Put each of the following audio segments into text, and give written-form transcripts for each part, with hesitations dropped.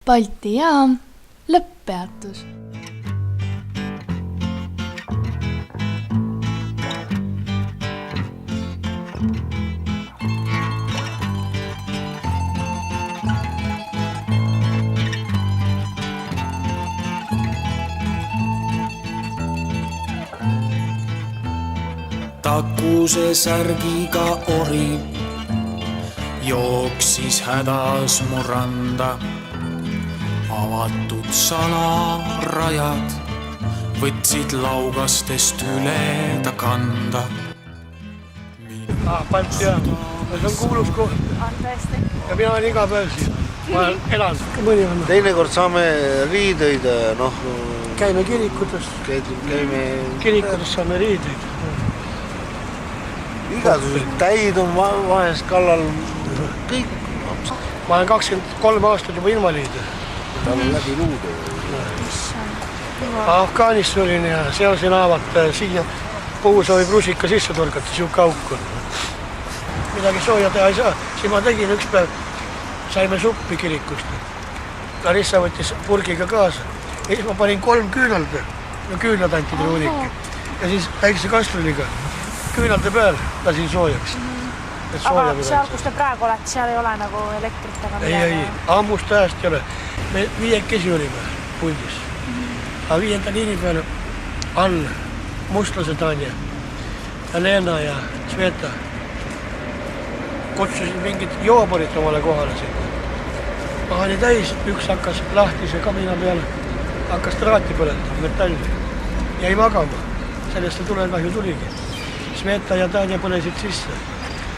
Balti jaam, lõpppeatus. Takuse särgiga ori jooksis hädas mu randa. Avatud salarajad võtsid laugastest üle ta kanda. Balti jaam. See on kuulus koht. Tõesti. Ja mina olen iga päev siin. Ma elan. Teinekord saame riideid, käime kirikutes. Kirikutes saame riideid. Igasugused täid on vahest kallal. Kõik. Ma olen 23 aastat juba invaliid. Tal on läbi luude. Afgaanis olin ja seal siin haavata siia puusoovi brusika sisse torgata, siuke auk on. Midagi sooja teha ei saa. Siin ma tegin üks päev, saime suppi kirikust. Larissa võttis purgiga kaasa. Ja siis ma panin 3 küünalde ja küünlad anti truunike. Ja siis väikse kastruliga küünalde peal lasin soojaks. Aga seal, kus te praegu olete, seal ei ole nagu elektrit taga midagi? Ei, ammust ajast ei ole. Me 5 olime puldis. Aga 5. liini peal all mustlased Anja ja Leena ja Sveta kutsusid mingid jooborit omale kohale sinna. Mahani täis, üks hakkas lahtise kamina peal, hakkas traati põletama, metalli. Jäi magama, sellest see tulekahju tuligi. Sveta ja Tanja põlesid sisse.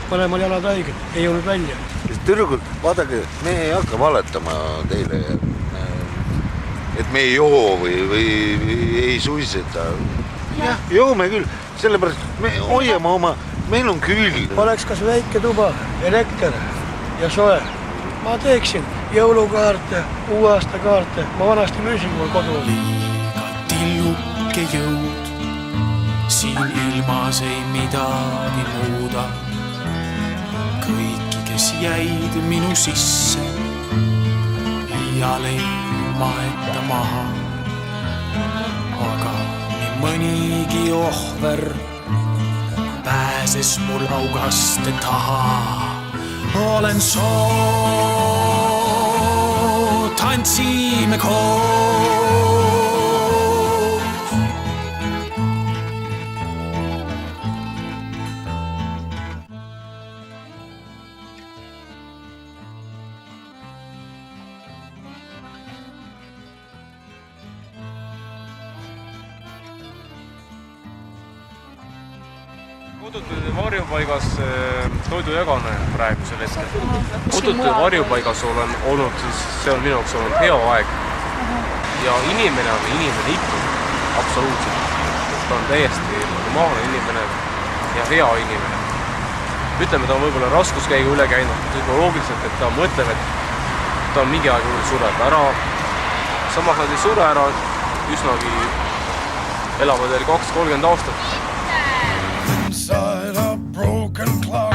Mõlemal jalad haiged, ei olnud välja. Tüdrukud, vaadake, me ei hakka valetama teile, et me ei joo või ei suiseta. Joome küll, sellepärast me hoiame oma, meil on küll. Oleks kas väike tuba, elekter ja soe. Ma teeksin jõulukaarte, uueaastakaarte. Ma vanasti müüsin mul kodu. Liiga tilluke jõud, siin ilmas ei midagi muuda. Kõiki, kes jäid minu sisse, iial ei maeta maha. Aga nii mõnigi ohver pääses mul augaste taha. Olen soo, tantsime koos. Kututute varjupaigas toidu jagane praegusel hetkel. Kututute varjupaigas olen olnud, siis see on minu jaoks olnud hea aeg. Ja inimene on inimene ikka, absoluutselt. Ta on täiesti normaalne inimene ja hea inimene. Ütleme, ta on võib-olla raskuskäigu üle käinud psühholoogiliselt, et ta mõtleb, et ta on mingi aeg sureb ära. Samas nad ei sure ära, üsnagi elavad veel 20-30 aastat. Inside a broken cloud